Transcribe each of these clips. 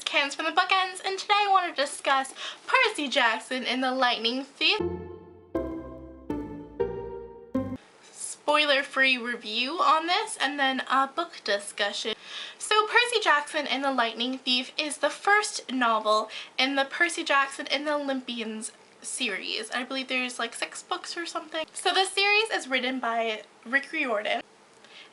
Cans from the Bookends, and today I want to discuss Percy Jackson and the Lightning Thief. Spoiler-free review on this, and then a book discussion. So Percy Jackson and the Lightning Thief is the first novel in the Percy Jackson and the Olympians series. I believe there's like 6 books or something. So the series is written by Rick Riordan,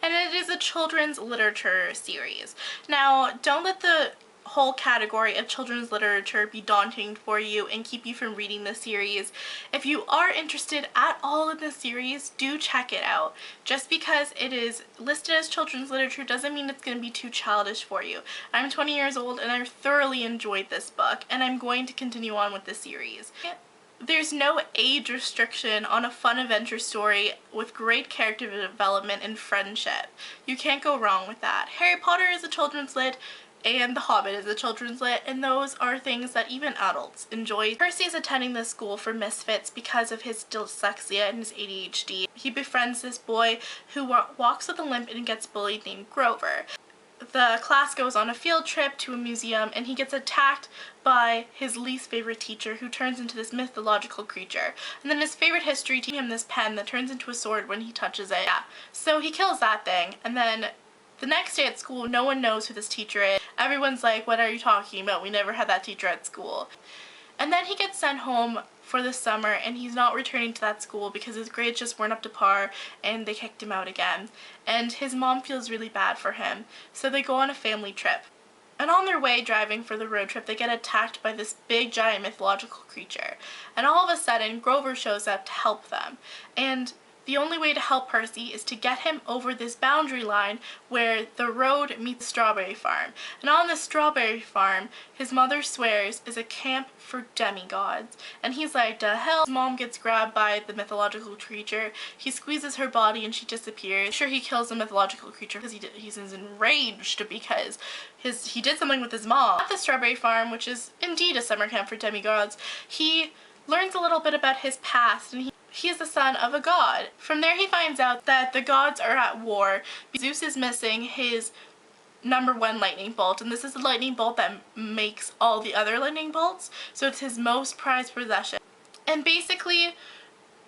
and it is a children's literature series. Now, don't let the whole category of children's literature be daunting for you and keep you from reading the series. If you are interested at all in the series, do check it out. Just because it is listed as children's literature doesn't mean it's going to be too childish for you. I'm 20 years old and I've thoroughly enjoyed this book, and I'm going to continue on with the series. There's no age restriction on a fun adventure story with great character development and friendship. You can't go wrong with that. Harry Potter is a children's lit, and The Hobbit is a children's lit, and those are things that even adults enjoy. Percy is attending this school for misfits because of his dyslexia and his ADHD. He befriends this boy who walks with a limp and gets bullied named Grover. The class goes on a field trip to a museum, and he gets attacked by his least favorite teacher, who turns into this mythological creature. And then his favorite history teaches him this pen that turns into a sword when he touches it. Yeah. So he kills that thing, and then the next day at school, no one knows who this teacher is. Everyone's like, what are you talking about? We never had that teacher at school. And then he gets sent home for the summer, and he's not returning to that school because his grades just weren't up to par and they kicked him out again. And his mom feels really bad for him, so they go on a family trip. And on their way driving for the road trip, they get attacked by this big giant mythological creature. And all of a sudden, Grover shows up to help them. And the only way to help Percy is to get him over this boundary line where the road meets the strawberry farm. And on the strawberry farm, his mother swears, is a camp for demigods. And he's like, the hell? His mom gets grabbed by the mythological creature. He squeezes her body and she disappears. Sure, he kills the mythological creature because he's enraged because he did something with his mom. At the strawberry farm, which is indeed a summer camp for demigods, he learns a little bit about his past, and he is the son of a god. From there he finds out that the gods are at war. Zeus is missing his #1 lightning bolt, and this is the lightning bolt that makes all the other lightning bolts, so it's his most prized possession. And basically,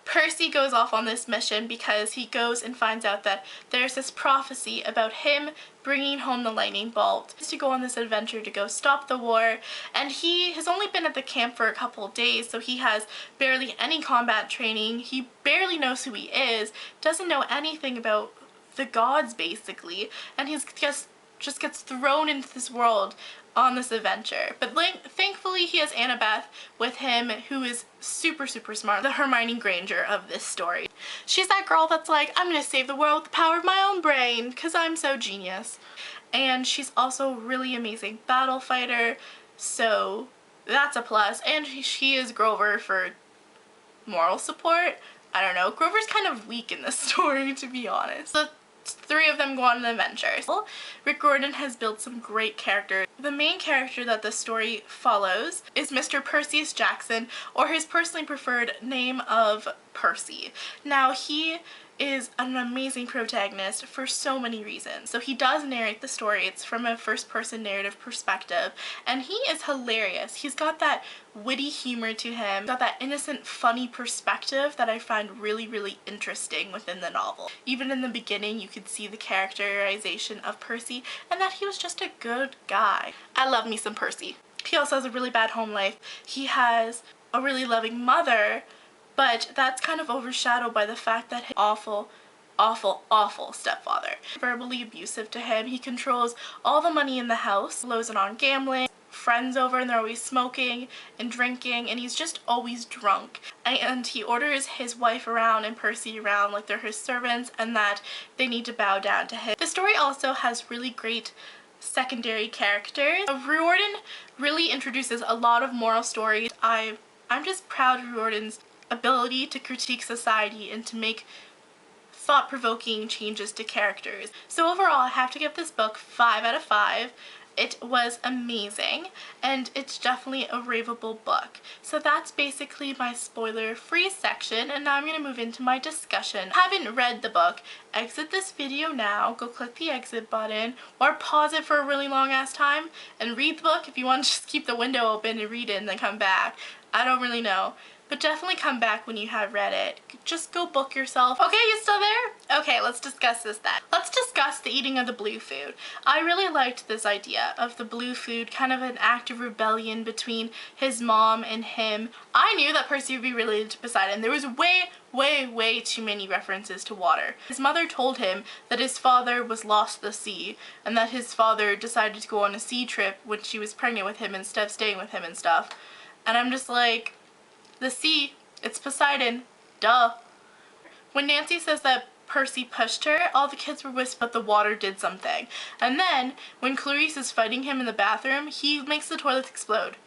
Percy goes off on this mission because he goes and finds out that there's this prophecy about him bringing home the lightning bolt. He has to go on this adventure to go stop the war, and he has only been at the camp for a couple of days, so he has barely any combat training. He barely knows who he is, doesn't know anything about the gods basically, and he just gets thrown into this world on this adventure. But thankfully he has Annabeth with him, who is super smart, the Hermione Granger of this story. She's that girl that's like, I'm gonna save the world with the power of my own brain because I'm so genius. And she's also a really amazing battle fighter, so that's a plus. And she is Grover for moral support. I don't know, Grover's kind of weak in this story, to be honest. The 3 of them go on an adventure. Rick Riordan has built some great characters. The main character that the story follows is Mr. Percy Jackson, or his personally preferred name of Percy. Now, he is an amazing protagonist for so many reasons. So he does narrate the story. It's from a first-person narrative perspective, and he is hilarious. He's got that witty humor to him, got that innocent, funny perspective that I find really interesting within the novel. Even in the beginning, you could see the characterization of Percy and that he was just a good guy. I love me some Percy. He also has a really bad home life. He has a really loving mother, but that's kind of overshadowed by the fact that his awful stepfather is verbally abusive to him. He controls all the money in the house, blows it on gambling, friends over and they're always smoking and drinking, and he's just always drunk. And he orders his wife around and Percy around like they're his servants, and that they need to bow down to him. The story also has really great secondary characters. Riordan really introduces a lot of moral stories. I'm just proud of Riordan's ability to critique society and to make thought-provoking changes to characters. So overall, I have to give this book 5 out of 5. It was amazing, and it's definitely a raveable book. So that's basically my spoiler-free section, and now I'm going to move into my discussion. If you haven't read the book, exit this video now, go click the exit button, or pause it for a really long ass time and read the book if you want to just keep the window open and read it and then come back. I don't really know. But definitely come back when you have read it. Just go book yourself. Okay, you still there? Okay, let's discuss this then. Let's discuss the eating of the blue food. I really liked this idea of the blue food, kind of an act of rebellion between his mom and him. I knew that Percy would be related to Poseidon. There was way too many references to water. His mother told him that his father was lost at the sea, and that his father decided to go on a sea trip when she was pregnant with him instead of staying with him and stuff. And I'm just like, the sea, it's Poseidon, duh. When Nancy says that Percy pushed her, all the kids were whispering that the water did something. And then, when Clarice is fighting him in the bathroom, he makes the toilet explode.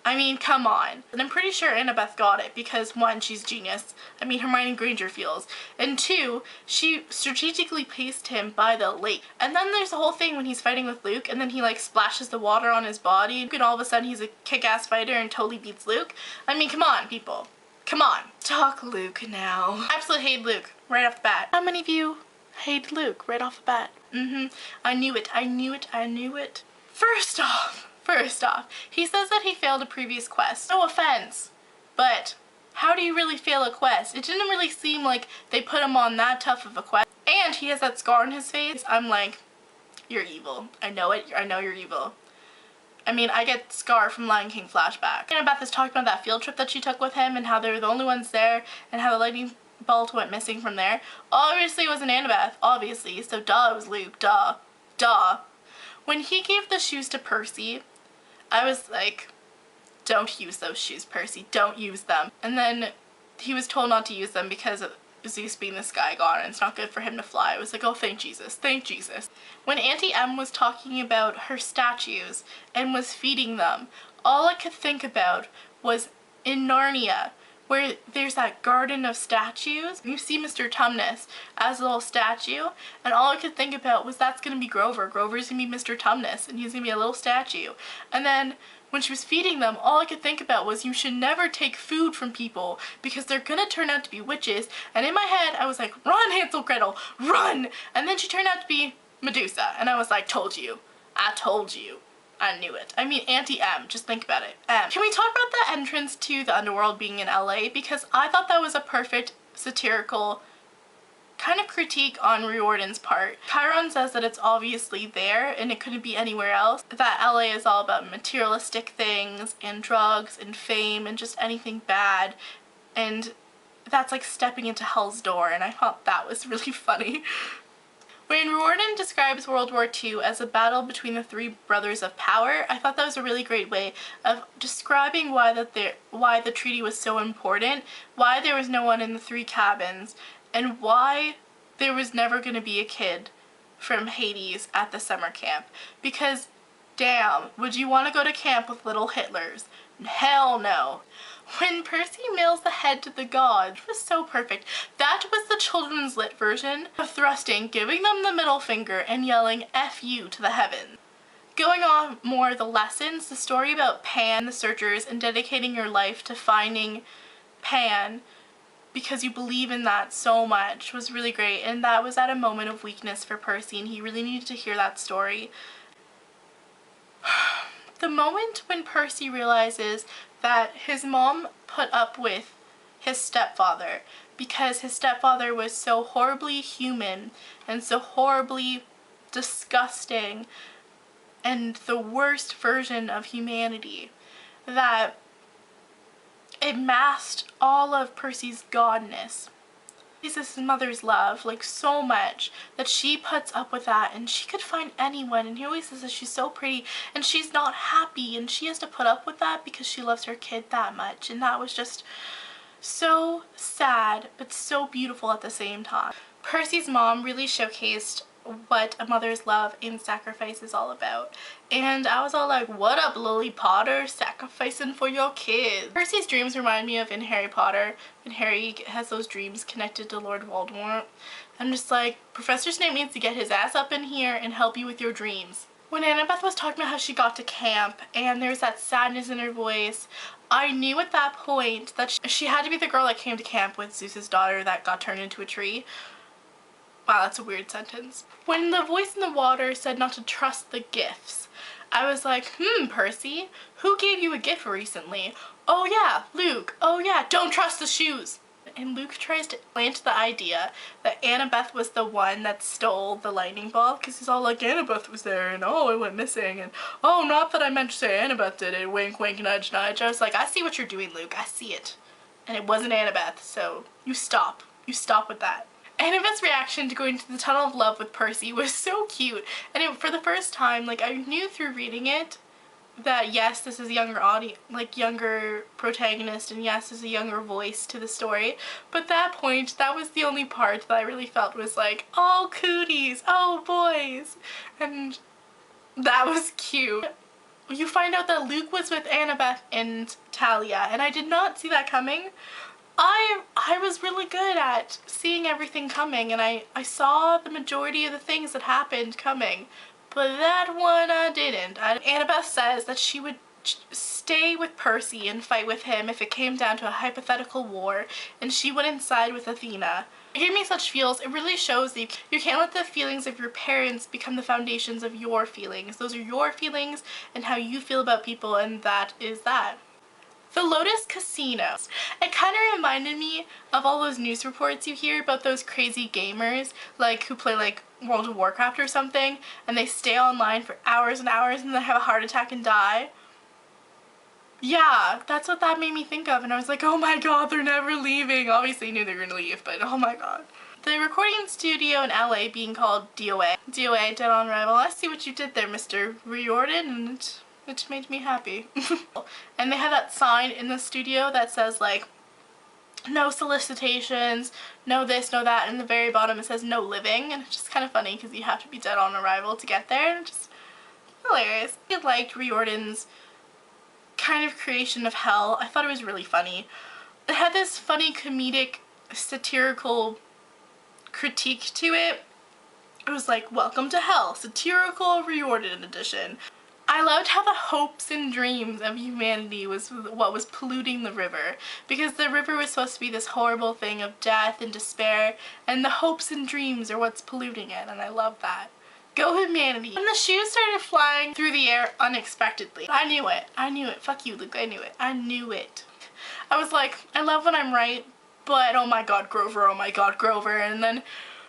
I mean, come on. And I'm pretty sure Annabeth got it because, one, she's genius. I mean, Hermione Granger feels. And two, she strategically placed him by the lake. And then there's the whole thing when he's fighting with Luke and then he like splashes the water on his body and all of a sudden he's a kick-ass fighter and totally beats Luke. I mean, come on, people. Come on. Talk Luke now. I absolutely hate Luke right off the bat. How many of you hate Luke right off the bat? I knew it. I knew it. I knew it. First off, he says that he failed a previous quest. No offense, but how do you really fail a quest? It didn't really seem like they put him on that tough of a quest. And he has that scar on his face. I'm like, you're evil. I know it. I know you're evil. I mean, I get Scar from Lion King flashback. Annabeth is talking about that field trip that she took with him and how they were the only ones there and how the lightning bolt went missing from there. Obviously it wasn't Annabeth, obviously, so duh, it was Luke, duh. When he gave the shoes to Percy, I was like, don't use those shoes, Percy, don't use them. And then he was told not to use them because of Zeus being the sky god and it's not good for him to fly. I was like, oh, thank Jesus, thank Jesus. When Auntie Em was talking about her statues and was feeding them, all I could think about was in Narnia, where there's that garden of statues. You see Mr. Tumnus as a little statue, and all I could think about was that's gonna be Grover. Grover's gonna be Mr. Tumnus, and he's gonna be a little statue. And then when she was feeding them, all I could think about was you should never take food from people because they're gonna turn out to be witches. And in my head, I was like, run, Hansel Gretel, run! And then she turned out to be Medusa, and I was like, told you. I told you. I knew it. I mean, Auntie M, just think about it. Can we talk about the entrance to the underworld being in LA? Because I thought that was a perfect satirical kind of critique on Riordan's part. Chiron says that it's obviously there and it couldn't be anywhere else. That LA is all about materialistic things and drugs and fame and just anything bad. And that's like stepping into hell's door, and I thought that was really funny. When Riordan describes World War II as a battle between the three brothers of power, I thought that was a really great way of describing why the treaty was so important, why there was no one in the three cabins, and why there was never going to be a kid from Hades at the summer camp. Because, damn, would you want to go to camp with little Hitlers? Hell no. When Percy mails the head to the gods, it was so perfect. That was the children's lit version of thrusting, giving them the middle finger, and yelling F you to the heavens. Going on more the lessons, the story about Pan, the searchers, and dedicating your life to finding Pan because you believe in that so much was really great, and that was at a moment of weakness for Percy, and he really needed to hear that story. The moment when Percy realizes that his mom put up with his stepfather because his stepfather was so horribly human and so horribly disgusting and the worst version of humanity, that it masked all of Percy's godness. This is his mother's love, like so much, that she puts up with that, and she could find anyone, and he always says that she's so pretty and she's not happy, and she has to put up with that because she loves her kid that much. And that was just so sad but so beautiful at the same time. Percy's mom really showcased what a mother's love and sacrifice is all about, and I was all like, what up, Lily Potter, sacrificing for your kids. Percy's dreams remind me of in Harry Potter when Harry has those dreams connected to Lord Voldemort. I'm just like, Professor Snape needs to get his ass up in here and help you with your dreams. When Annabeth was talking about how she got to camp and there was that sadness in her voice, I knew at that point that she had to be the girl that came to camp with Zeus's daughter that got turned into a tree. Wow, that's a weird sentence. When the voice in the water said not to trust the gifts, I was like, Percy, who gave you a gift recently? Oh yeah, Luke. Oh yeah, don't trust the shoes. And Luke tries to plant the idea that Annabeth was the one that stole the lightning bolt, because he's all like, Annabeth was there, and oh, it went missing, and oh, not that I meant to say Annabeth did it, wink, wink, nudge, nudge. I was like, I see what you're doing, Luke, I see it. And it wasn't Annabeth, so you stop. You stop with that. Annabeth's reaction to going to the Tunnel of Love with Percy was so cute, and for the first time, like, I knew through reading it that yes, this is a younger audience, like younger protagonist, and yes, there's a younger voice to the story, but at that point, that was the only part that I really felt was like, oh cooties, oh boys, and that was cute. You find out that Luke was with Annabeth and Talia, and I did not see that coming. I was really good at seeing everything coming, and I saw the majority of the things that happened coming. But that one I didn't. Annabeth says that she would stay with Percy and fight with him if it came down to a hypothetical war, and she wouldn't side with Athena. It gave me such feels. It really shows that you can't let the feelings of your parents become the foundations of your feelings. Those are your feelings and how you feel about people, and that is that. The Lotus Casino. It kind of reminded me of all those news reports you hear about those crazy gamers, like who play like World of Warcraft or something, and they stay online for hours and hours and then have a heart attack and die. Yeah, that's what that made me think of, and I was like, oh my god, they're never leaving. Obviously I knew they were gonna leave, but oh my god. The recording studio in LA being called DOA. DOA, Dead on Arrival. I see what you did there, Mr. Riordan, and it made me happy. And they have that sign in the studio that says like, no solicitations, no this, no that, and in the very bottom it says no living, and it's just kind of funny because you have to be dead on arrival to get there, and it's just hilarious. I liked Riordan's kind of creation of hell. I thought it was really funny. It had this funny comedic satirical critique to it. It was like, welcome to hell, satirical Riordan edition. I loved how the hopes and dreams of humanity was what was polluting the river, because the river was supposed to be this horrible thing of death and despair, and the hopes and dreams are what's polluting it, and I love that. Go humanity. When the shoes started flying through the air unexpectedly, I knew it. I knew it. Fuck you, Luke. I knew it. I knew it. I was like, I love when I'm right, but oh my god, Grover, oh my god, Grover, and then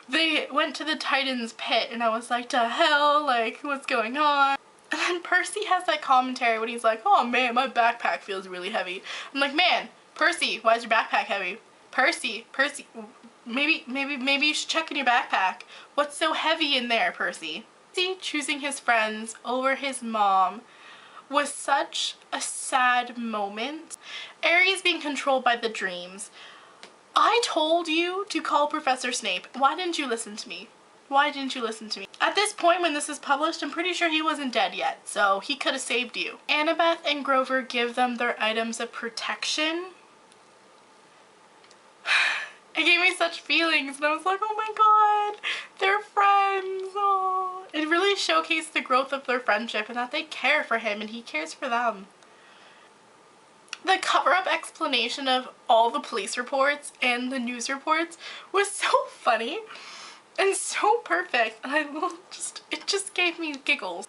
they went to the Titan's pit, and I was like, to hell, like, what's going on? And then Percy has that commentary when he's like, oh man, my backpack feels really heavy. I'm like, man, Percy, why is your backpack heavy? Percy, maybe you should check in your backpack. What's so heavy in there, Percy? Percy choosing his friends over his mom was such a sad moment. Aries being controlled by the dreams. I told you to call Professor Snape. Why didn't you listen to me? Why didn't you listen to me? At this point when this is published, I'm pretty sure he wasn't dead yet, so he could have saved you. Annabeth and Grover give them their items of protection. It gave me such feelings, and I was like, oh my god, they're friends. Oh. It really showcased the growth of their friendship and that they care for him and he cares for them. The cover-up explanation of all the police reports and the news reports was so funny and so perfect, and it just gave me giggles.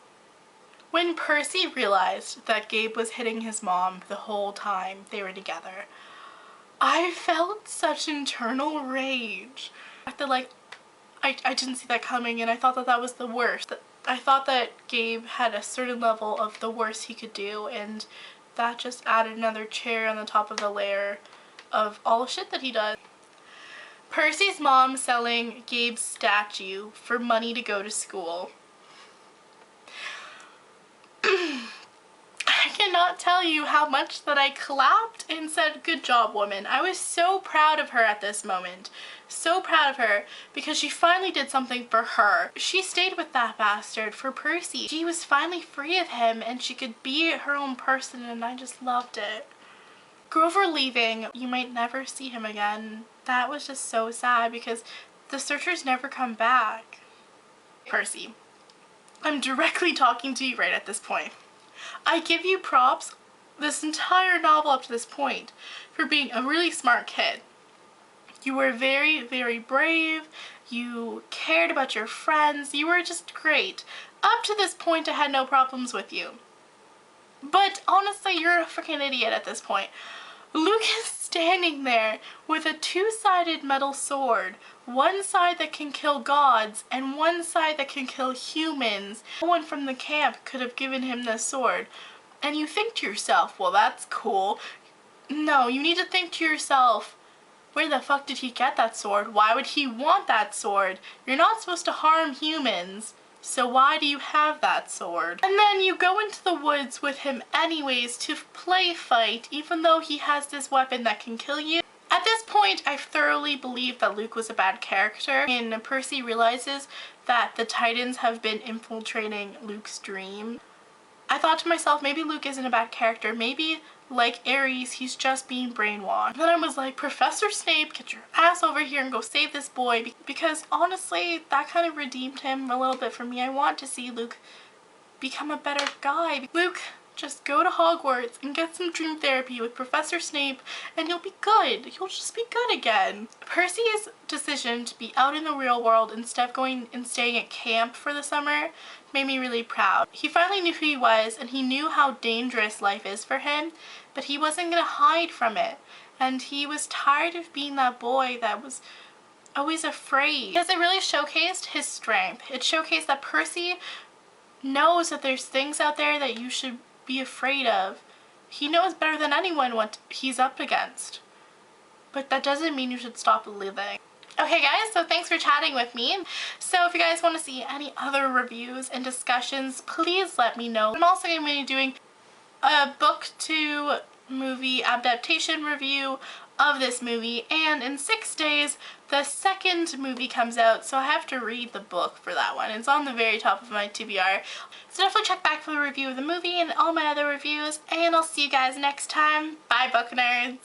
When Percy realized that Gabe was hitting his mom the whole time they were together, I felt such internal rage. I feel like I didn't see that coming, and I thought that that was the worst. I thought that Gabe had a certain level of the worst he could do, and that just added another cherry on the top of the layer of all the shit that he does. Percy's mom selling Gabe's statue for money to go to school. I cannot tell you how much that I clapped and said, good job, woman. I was so proud of her at this moment. So proud of her because she finally did something for her. She stayed with that bastard for Percy. She was finally free of him and she could be her own person, and I just loved it. Grover leaving, you might never see him again. That was just so sad because the searchers never come back. Percy. I'm directly talking to you right at this point. I give you props this entire novel up to this point for being a really smart kid. You were very, very brave. You cared about your friends. You were just great. Up to this point, I had no problems with you. But honestly, you're a freaking idiot at this point. Luke is standing there with a two-sided metal sword. One side that can kill gods and one side that can kill humans. No one from the camp could have given him this sword. And you think to yourself, well, that's cool. No, you need to think to yourself, where the fuck did he get that sword? Why would he want that sword? You're not supposed to harm humans. So why do you have that sword? And then you go into the woods with him anyways to play fight, even though he has this weapon that can kill you. At this point, I thoroughly believe that Luke was a bad character, and Percy realizes that the Titans have been infiltrating Luke's dream. I thought to myself, maybe Luke isn't a bad character. Maybe, like Ares, he's just being brainwashed. And then I was like, Professor Snape, get your ass over here and go save this boy. Because honestly, that kind of redeemed him a little bit for me. I want to see Luke become a better guy. Luke, just go to Hogwarts and get some dream therapy with Professor Snape and you'll be good. You'll just be good again. Percy's decision to be out in the real world instead of going and staying at camp for the summer made me really proud. He finally knew who he was and he knew how dangerous life is for him, but he wasn't gonna hide from it. And he was tired of being that boy that was always afraid. Because it really showcased his strength. It showcased that Percy knows that there's things out there that you should be afraid of. He knows better than anyone what he's up against. But that doesn't mean you should stop living. Okay guys, so thanks for chatting with me. So if you guys want to see any other reviews and discussions, please let me know. I'm also going to be doing a book to movie adaptation review of this movie, and in 6 days the second movie comes out, so I have to read the book for that one. It's on the very top of my TBR. So definitely check back for the review of the movie and all my other reviews, and I'll see you guys next time. Bye, book nerds!